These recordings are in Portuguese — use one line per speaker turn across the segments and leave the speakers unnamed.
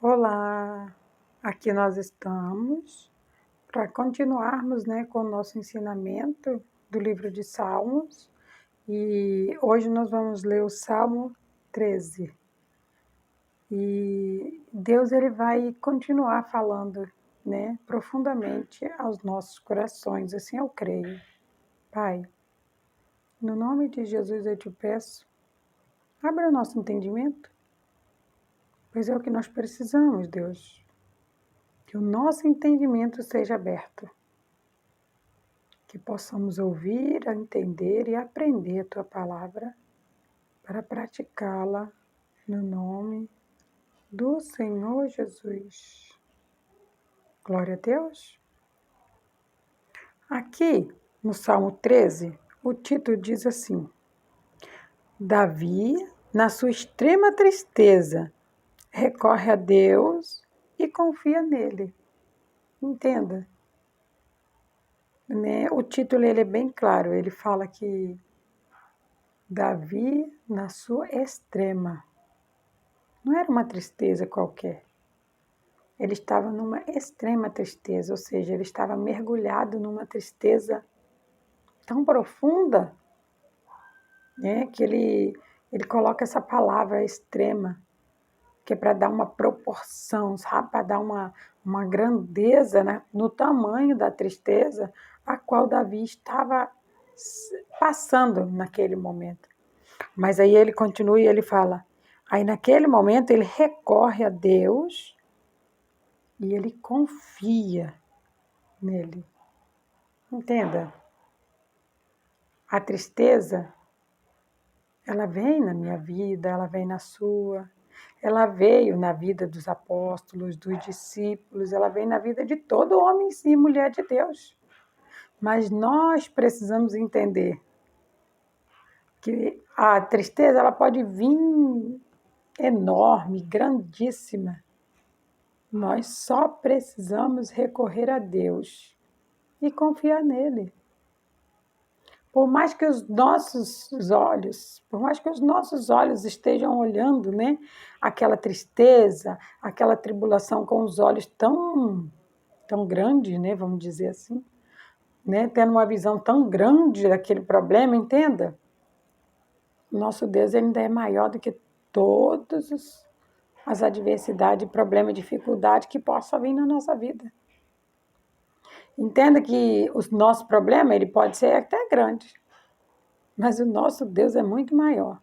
Olá, aqui nós estamos para continuarmos, com o nosso ensinamento do livro de Salmos e hoje nós vamos ler o Salmo 13. E Deus ele vai continuar falando, profundamente aos nossos corações, assim eu creio. Pai, no nome de Jesus eu te peço, abra o nosso entendimento, pois é o que nós precisamos, Deus. Que o nosso entendimento seja aberto, que possamos ouvir, entender e aprender a Tua palavra para praticá-la no nome do Senhor Jesus. Glória a Deus. Aqui no Salmo 13, o título diz assim: Davi, na sua extrema tristeza, recorre a Deus e confia nele. Entenda. O título ele é bem claro, ele fala que Davi na sua extrema. Não era uma tristeza qualquer. Ele estava numa extrema tristeza, ou seja, ele estava mergulhado numa tristeza tão profunda, que ele coloca essa palavra extrema, que é para dar uma proporção, sabe? Para dar uma grandeza, no tamanho da tristeza a qual Davi estava passando naquele momento. Mas aí ele continua e ele fala, aí naquele momento ele recorre a Deus e ele confia nele. Entenda? A tristeza, ela vem na minha vida, ela vem na sua, ela veio na vida dos apóstolos, dos discípulos, ela vem na vida de todo homem e mulher de Deus. Mas nós precisamos entender que a tristeza ela pode vir enorme, grandíssima. Nós só precisamos recorrer a Deus e confiar nele. Por mais que os nossos olhos estejam olhando, aquela tristeza, aquela tribulação com os olhos tão grandes, vamos dizer assim, tendo uma visão tão grande daquele problema, entenda? Nosso Deus ainda é maior do que todas as adversidades, problemas, dificuldades que possam vir na nossa vida. Entenda que o nosso problema ele pode ser até grande, mas o nosso Deus é muito maior.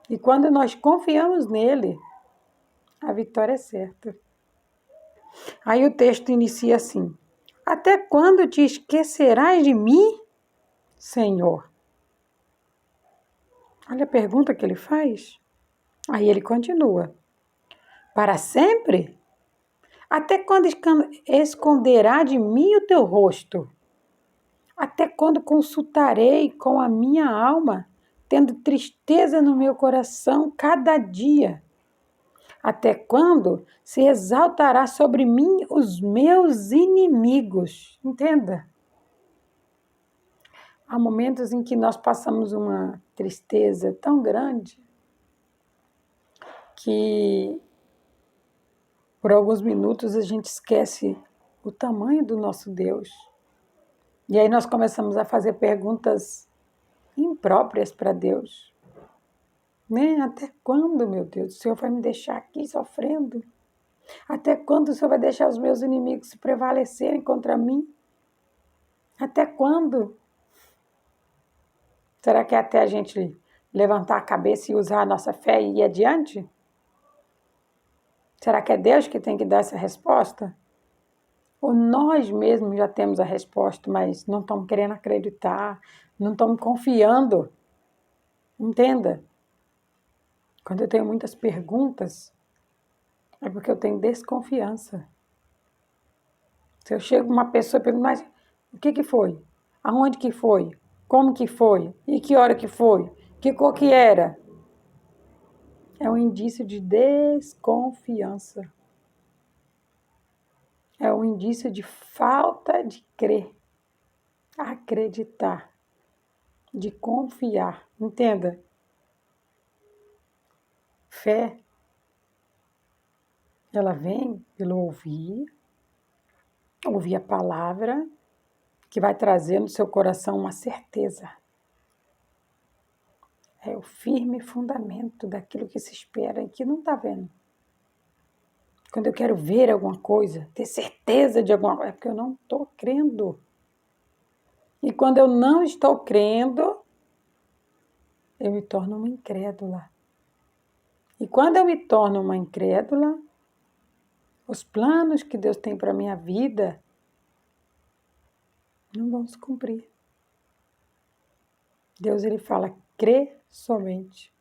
E quando nós confiamos nele, a vitória é certa. Aí o texto inicia assim: Até quando te esquecerás de mim, Senhor? Olha a pergunta que ele faz. Aí ele continua: Para sempre? Até quando esconderá de mim o teu rosto? Até quando consultarei com a minha alma, tendo tristeza no meu coração cada dia? Até quando se exaltará sobre mim os meus inimigos? Entenda. Há momentos em que nós passamos uma tristeza tão grande que por alguns minutos a gente esquece o tamanho do nosso Deus. E aí nós começamos a fazer perguntas impróprias para Deus. Até quando, meu Deus, o Senhor vai me deixar aqui sofrendo? Até quando o Senhor vai deixar os meus inimigos se prevalecerem contra mim? Até quando? Será que é até a gente levantar a cabeça e usar a nossa fé e ir adiante? Será que é Deus que tem que dar essa resposta? Ou nós mesmos já temos a resposta, mas não estamos querendo acreditar, não estamos confiando? Entenda. Quando eu tenho muitas perguntas, é porque eu tenho desconfiança. Se eu chego uma pessoa e pergunto, mas o que foi? Aonde que foi? Como que foi? E que hora que foi? Que cor que era? É um indício de desconfiança. É um indício de falta de crer, acreditar, de confiar. Entenda? Fé Ela vem pelo ouvir a palavra, que vai trazer no seu coração uma certeza. É o firme fundamento daquilo que se espera e que não está vendo. Quando eu quero ver alguma coisa, ter certeza de alguma coisa, é porque eu não estou crendo. E quando eu não estou crendo, eu me torno uma incrédula. E quando eu me torno uma incrédula, os planos que Deus tem para a minha vida não vão se cumprir. Deus, ele fala, crê somente.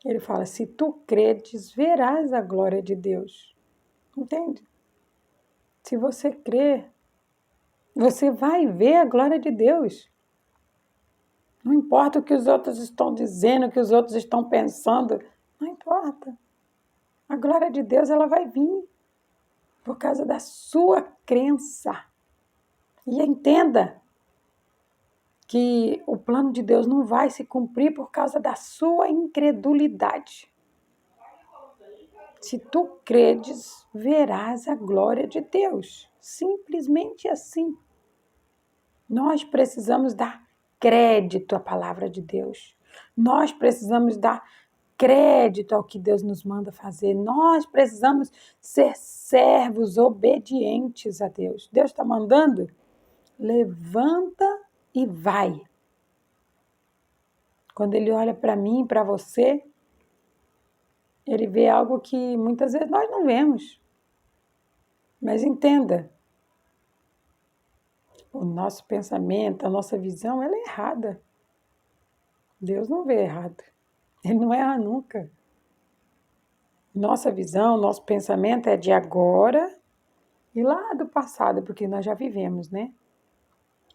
Ele fala, se tu credes, verás a glória de Deus. Entende? Se você crê, você vai ver a glória de Deus. Não importa o que os outros estão dizendo, o que os outros estão pensando, não importa. A glória de Deus, ela vai vir por causa da sua crença. E entenda que o plano de Deus não vai se cumprir por causa da sua incredulidade. Se tu credes, verás a glória de Deus. Simplesmente assim. Nós precisamos dar crédito à palavra de Deus. Nós precisamos dar crédito ao que Deus nos manda fazer. Nós precisamos ser servos obedientes a Deus. Deus está mandando? Levanta e vai. Quando Ele olha para mim, para você, Ele vê algo que muitas vezes nós não vemos. Mas entenda, o nosso pensamento, a nossa visão, ela é errada. Deus não vê errado. Ele não erra nunca. Nossa visão, nosso pensamento é de agora e lá do passado, porque nós já vivemos, né?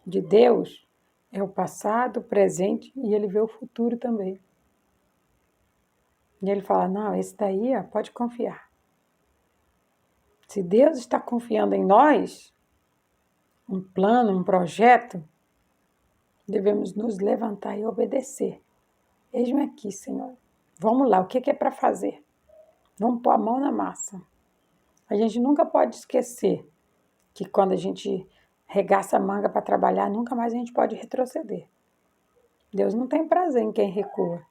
De Deus é o passado, o presente e Ele vê o futuro também. E Ele fala, não, esse daí pode confiar. Se Deus está confiando em nós, um plano, um projeto, devemos nos levantar e obedecer. Eis-me aqui, Senhor. Vamos lá, o que é para fazer? Vamos pôr a mão na massa. A gente nunca pode esquecer que quando a gente regaça a manga para trabalhar, nunca mais a gente pode retroceder. Deus não tem prazer em quem recua.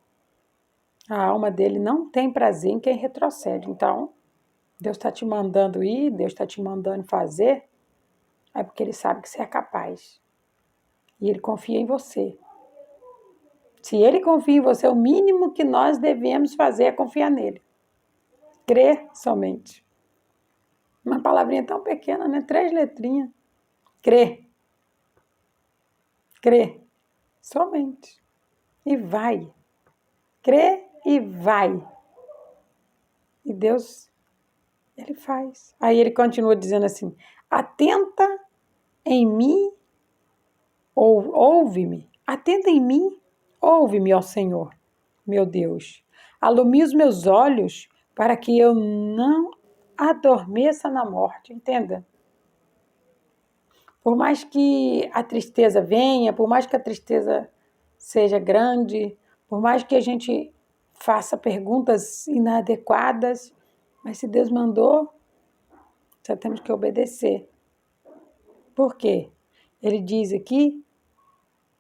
A alma dele não tem prazer em quem retrocede. Então, Deus está te mandando ir, Deus está te mandando fazer, é porque Ele sabe que você é capaz. E Ele confia em você. Se Ele confia em você, o mínimo que nós devemos fazer é confiar nele. Crer somente. Uma palavrinha tão pequena, né? 3 letrinhas. Crer. Crer. Somente. E vai. Crê e vai. E Deus, Ele faz. Aí Ele continua dizendo assim, atenta em mim, ouve-me. Atenta em mim, ouve-me, ó Senhor, meu Deus. Alumia os meus olhos para que eu não adormeça na morte. Entenda? Por mais que a tristeza venha, por mais que a tristeza seja grande, por mais que a gente faça perguntas inadequadas, mas se Deus mandou, só temos que obedecer. Por quê? Ele diz aqui,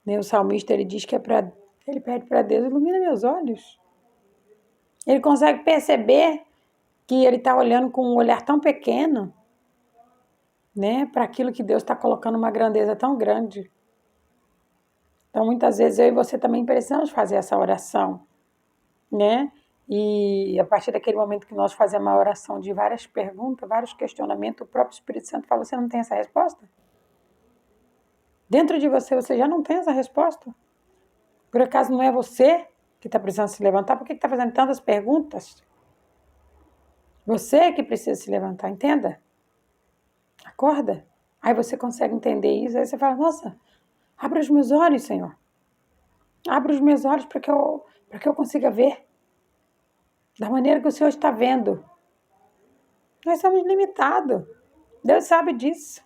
né, o salmista, ele diz que ele pede para Deus, ilumina meus olhos. Ele consegue perceber que ele está olhando com um olhar tão pequeno, né, para aquilo que Deus está colocando uma grandeza tão grande. Então, muitas vezes eu e você também precisamos fazer essa oração, né? E a partir daquele momento que nós fazemos uma oração de várias perguntas, vários questionamentos, o próprio Espírito Santo fala, você não tem essa resposta? Dentro de você já não tem essa resposta? Por acaso não é você que está precisando se levantar? Por que está fazendo tantas perguntas? Você que precisa se levantar, entenda? Acorda. Aí você consegue entender isso, aí você fala, nossa, abre os meus olhos, Senhor. Abre os meus olhos para que eu consiga ver. Da maneira que o Senhor está vendo. Nós somos limitados. Deus sabe disso.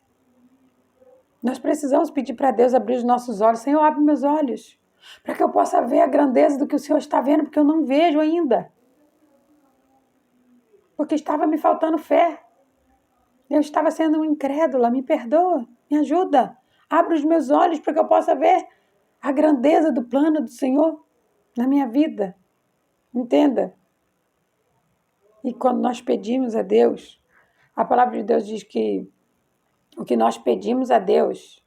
Nós precisamos pedir para Deus abrir os nossos olhos. Senhor, abre meus olhos. Para que eu possa ver a grandeza do que o Senhor está vendo, porque eu não vejo ainda. porque estava me faltando fé. Eu estava sendo incrédula, me perdoa, me ajuda. Abra os meus olhos para que eu possa ver a grandeza do plano do Senhor na minha vida. Entenda? E quando nós pedimos a Deus, a palavra de Deus diz que o que nós pedimos a Deus,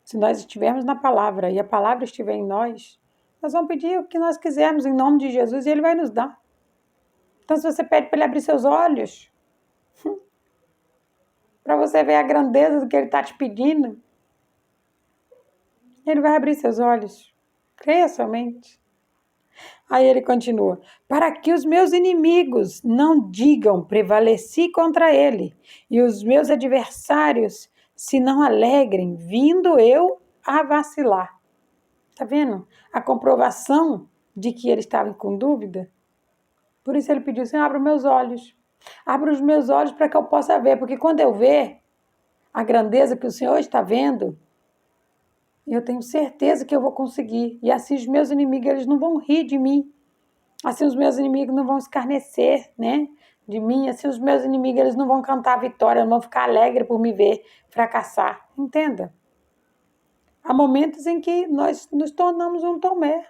se nós estivermos na palavra e a palavra estiver em nós vamos pedir o que nós quisermos em nome de Jesus e Ele vai nos dar. Então, se você pede para Ele abrir seus olhos, para você ver a grandeza do que Ele está te pedindo, Ele vai abrir seus olhos. Creia somente. Aí ele continua: para que os meus inimigos não digam prevaleci contra ele, e os meus adversários se não alegrem, vindo eu a vacilar. Tá vendo? A comprovação de que ele estava com dúvida. Por isso ele pediu: Senhor, abra os meus olhos. Abra os meus olhos para que eu possa ver, porque quando eu ver a grandeza que o Senhor está vendo, eu tenho certeza que eu vou conseguir. E assim os meus inimigos, eles não vão rir de mim. Assim os meus inimigos não vão escarnecer, né, de mim. Assim os meus inimigos, eles não vão cantar a vitória, não vão ficar alegres por me ver fracassar. Entenda? Há momentos em que nós nos tornamos um Tomé.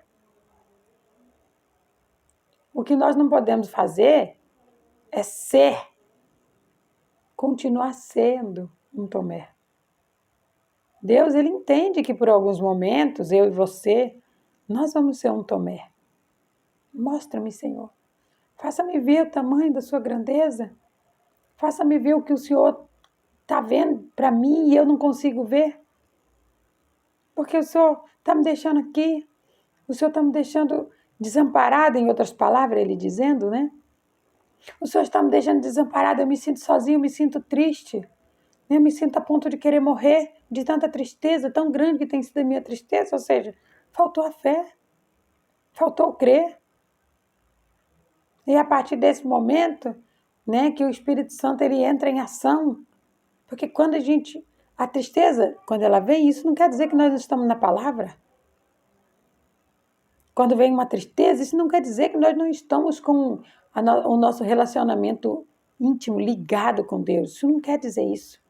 O que nós não podemos fazer é continuar sendo um Tomé. Deus, ele entende que por alguns momentos, eu e você, nós vamos ser um Tomé. Mostra-me, Senhor. Faça-me ver o tamanho da sua grandeza. Faça-me ver o que o Senhor está vendo para mim e eu não consigo ver. Porque o Senhor está me deixando aqui. O Senhor está me deixando desamparada, em outras palavras, ele dizendo, né? O Senhor está me deixando desamparada, eu me sinto sozinho, eu me sinto triste. Eu me sinto a ponto de querer morrer de tanta tristeza, tão grande que tem sido a minha tristeza. Ou seja, faltou a fé, faltou crer. E a partir desse momento, né, que o Espírito Santo ele entra em ação. Porque quando a tristeza, quando ela vem, isso não quer dizer que nós não estamos na palavra. Quando vem uma tristeza, isso não quer dizer que nós não estamos com o nosso relacionamento íntimo ligado com Deus. Isso não quer dizer isso.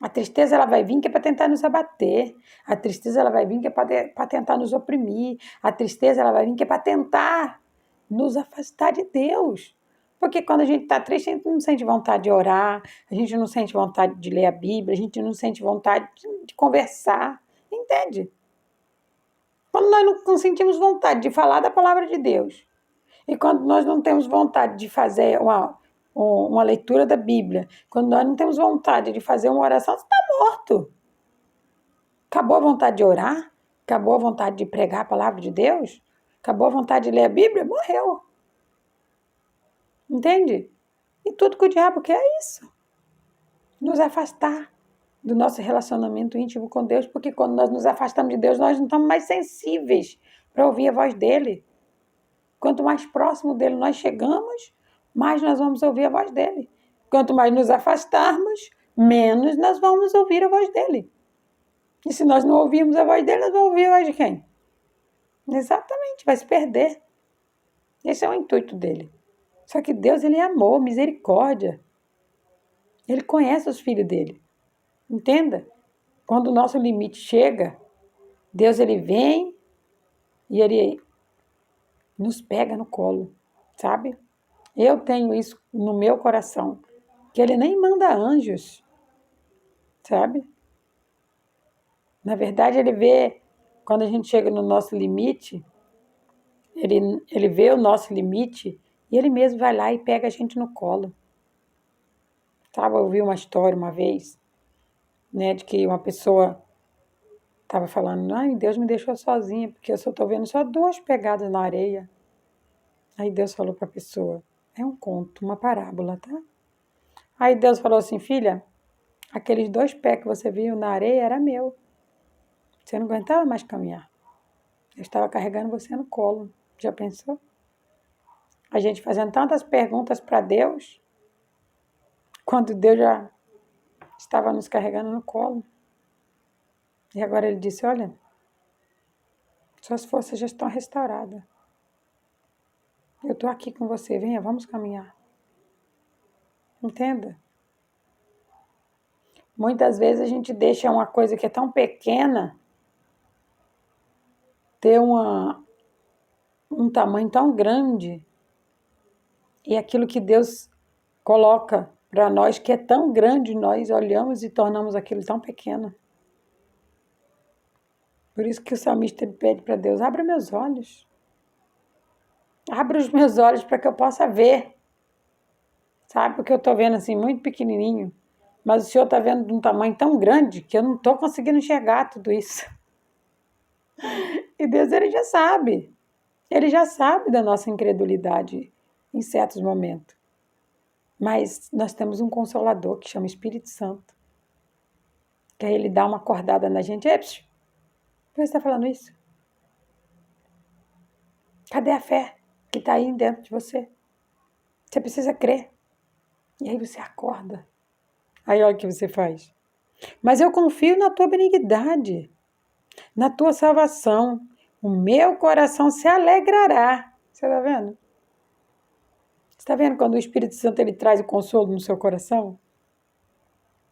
A tristeza ela vai vir que é para tentar nos abater. A tristeza ela vai vir que é para tentar nos oprimir. A tristeza ela vai vir que é para tentar nos afastar de Deus. Porque quando a gente está triste, a gente não sente vontade de orar, a gente não sente vontade de ler a Bíblia, a gente não sente vontade de conversar. Entende? Quando nós não sentimos vontade de falar da palavra de Deus, e quando nós não temos vontade de fazer uma leitura da Bíblia, quando nós não temos vontade de fazer uma oração, você está morto. Acabou a vontade de orar? Acabou a vontade de pregar a palavra de Deus? Acabou a vontade de ler a Bíblia? Morreu. Entende? E tudo que o diabo quer é isso. Nos afastar do nosso relacionamento íntimo com Deus, porque quando nós nos afastamos de Deus, nós não estamos mais sensíveis para ouvir a voz dele. Quanto mais próximo dele nós chegamos, mais nós vamos ouvir a voz dele. Quanto mais nos afastarmos, menos nós vamos ouvir a voz dele. E se nós não ouvirmos a voz dele, nós vamos ouvir a voz de quem? Exatamente, vai se perder. Esse é o intuito dele. Só que Deus, ele é amor, misericórdia. Ele conhece os filhos dele. Entenda? Quando o nosso limite chega, Deus, ele vem e ele nos pega no colo, sabe? Eu tenho isso no meu coração, que ele nem manda anjos, sabe? Na verdade, ele vê, quando a gente chega no nosso limite, ele vê o nosso limite e ele mesmo vai lá e pega a gente no colo. Sabe, eu ouvi uma história uma vez, né, de que uma pessoa estava falando, ai, Deus me deixou sozinha, porque eu só estou vendo só 2 pegadas na areia. Aí Deus falou para a pessoa, é um conto, uma parábola, tá? Aí Deus falou assim, filha, aqueles 2 pés que você viu na areia era meu. Você não aguentava mais caminhar. Eu estava carregando você no colo. Já pensou? A gente fazendo tantas perguntas para Deus, quando Deus já estava nos carregando no colo. E agora ele disse, olha, suas forças já estão restauradas. Eu estou aqui com você, venha, vamos caminhar. Entenda? Muitas vezes a gente deixa uma coisa que é tão pequena ter um tamanho tão grande. E aquilo que Deus coloca para nós, que é tão grande, nós olhamos e tornamos aquilo tão pequeno. Por isso que o salmista pede para Deus: abra meus olhos. Abra os meus olhos para que eu possa ver. Sabe? Porque eu estou vendo assim, muito pequenininho. Mas o Senhor está vendo de um tamanho tão grande que eu não estou conseguindo enxergar tudo isso. E Deus, Ele já sabe. Ele já sabe da nossa incredulidade em certos momentos. Mas nós temos um Consolador que chama Espírito Santo. Que aí Ele dá uma acordada na gente. Ei, por que você está falando isso? Cadê a fé que está aí dentro de você? Você precisa crer. E aí você acorda. Aí olha o que você faz. Mas eu confio na tua benignidade, na tua salvação. O meu coração se alegrará. Você está vendo? Você está vendo quando o Espírito Santo ele traz o consolo no seu coração?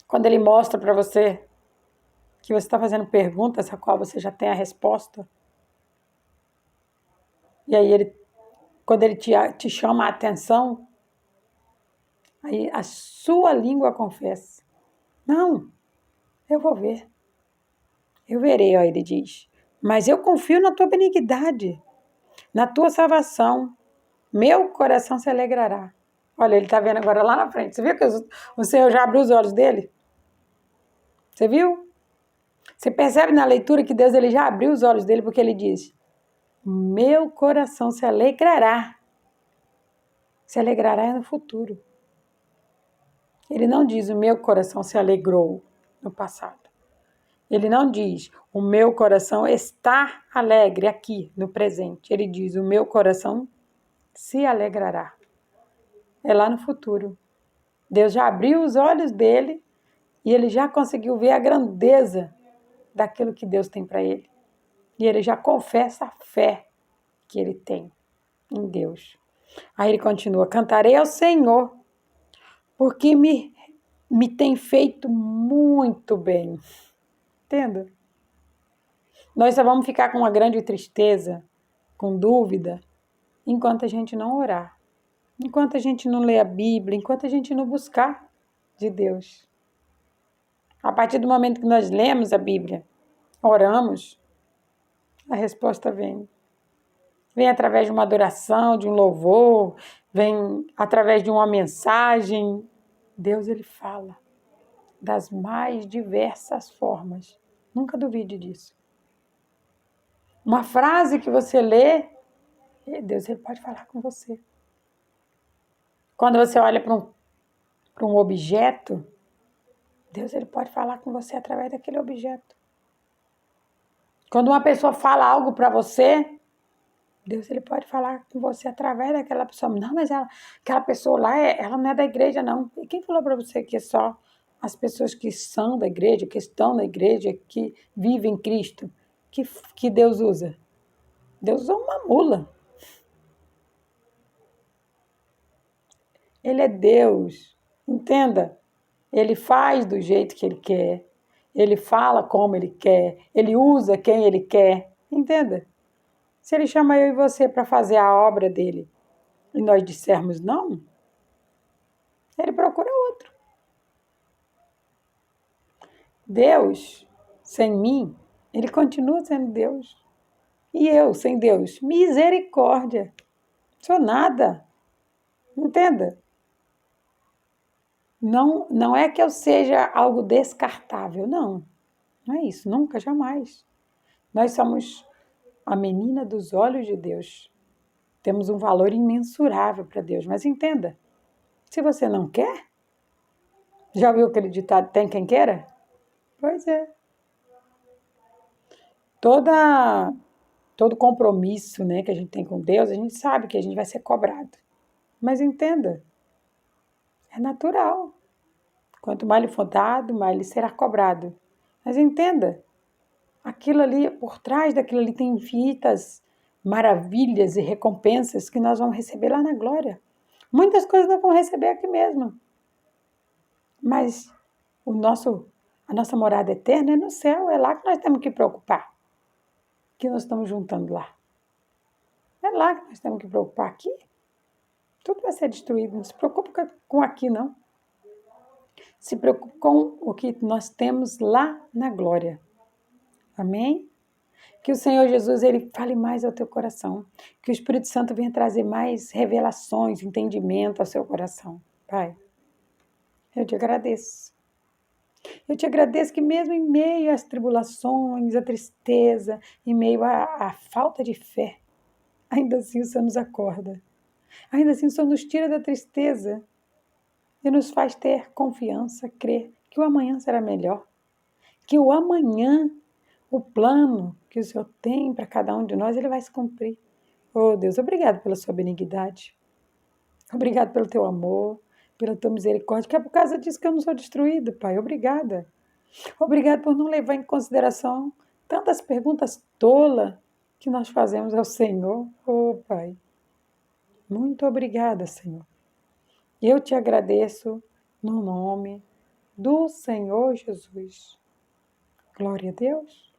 Quando ele mostra para você que você está fazendo perguntas a qual você já tem a resposta. E aí quando ele te chama a atenção, aí a sua língua confessa. Não, eu vou ver. Eu verei, ó, ele diz. Mas eu confio na tua benignidade, na tua salvação. Meu coração se alegrará. Olha, ele está vendo agora lá na frente. Você viu que o Senhor já abriu os olhos dele? Você viu? Você percebe na leitura que Deus ele já abriu os olhos dele porque ele diz: meu coração se alegrará. Se alegrará é no futuro. Ele não diz: o meu coração se alegrou no passado. Ele não diz: o meu coração está alegre aqui no presente. Ele diz: o meu coração se alegrará. É lá no futuro. Deus já abriu os olhos dele e ele já conseguiu ver a grandeza daquilo que Deus tem para ele. E ele já confessa a fé que ele tem em Deus. Aí ele continua: cantarei ao Senhor, porque me tem feito muito bem. Entenda? Nós só vamos ficar com uma grande tristeza, com dúvida, enquanto a gente não orar. Enquanto a gente não ler a Bíblia, enquanto a gente não buscar de Deus. A partir do momento que nós lemos a Bíblia, oramos, a resposta vem. Vem através de uma adoração, de um louvor, vem através de uma mensagem. Deus, ele fala das mais diversas formas. Nunca duvide disso. Uma frase que você lê, Deus, ele pode falar com você. Quando você olha para um objeto, Deus, ele pode falar com você através daquele objeto. Quando uma pessoa fala algo para você, Deus, ele pode falar com você através daquela pessoa. Não, mas aquela pessoa lá, ela não é da igreja, não. E quem falou para você que é só as pessoas que são da igreja, que estão na igreja, que vivem Cristo, que Deus usa? Deus usa uma mula. Ele é Deus. Entenda? Ele faz do jeito que ele quer. Ele fala como ele quer. Ele usa quem ele quer. Entenda? Se ele chama eu e você para fazer a obra dele e nós dissermos não, ele procura outro. Deus, sem mim, ele continua sendo Deus. E eu, sem Deus, misericórdia. Sou nada. Entenda? Não é que eu seja algo descartável, não. Não é isso, nunca, jamais. Nós somos a menina dos olhos de Deus. Temos um valor imensurável para Deus, mas entenda, se você não quer, já ouviu aquele ditado, tem quem queira? Pois é. Todo compromisso, né, que a gente tem com Deus, a gente sabe que a gente vai ser cobrado. Mas entenda, é natural. Quanto mais lhe for dado, mais lhe será cobrado. Mas entenda, aquilo ali, por trás daquilo ali tem infinitas maravilhas e recompensas que nós vamos receber lá na glória. Muitas coisas nós vamos receber aqui mesmo. Mas a nossa morada eterna é no céu, é lá que nós temos que preocupar, que nós estamos juntando lá. É lá que nós temos que preocupar. Aqui, tudo vai ser destruído. Não se preocupe com aqui, não. Se preocupe com o que nós temos lá na glória. Amém? Que o Senhor Jesus ele fale mais ao teu coração. Que o Espírito Santo venha trazer mais revelações, entendimento ao seu coração. Pai, eu te agradeço. Eu te agradeço que mesmo em meio às tribulações, à tristeza, em meio à falta de fé, ainda assim o Senhor nos acorda. Ainda assim o Senhor nos tira da tristeza e nos faz ter confiança, crer que o amanhã será melhor. Que o amanhã, o plano que o Senhor tem para cada um de nós, ele vai se cumprir. Oh Deus, obrigado pela sua benignidade. Obrigado pelo teu amor, pela tua misericórdia, que é por causa disso que eu não sou destruído, Pai. Obrigada. Obrigado por não levar em consideração tantas perguntas tolas que nós fazemos ao Senhor. Oh, Pai, muito obrigada, Senhor. Eu te agradeço no nome do Senhor Jesus. Glória a Deus.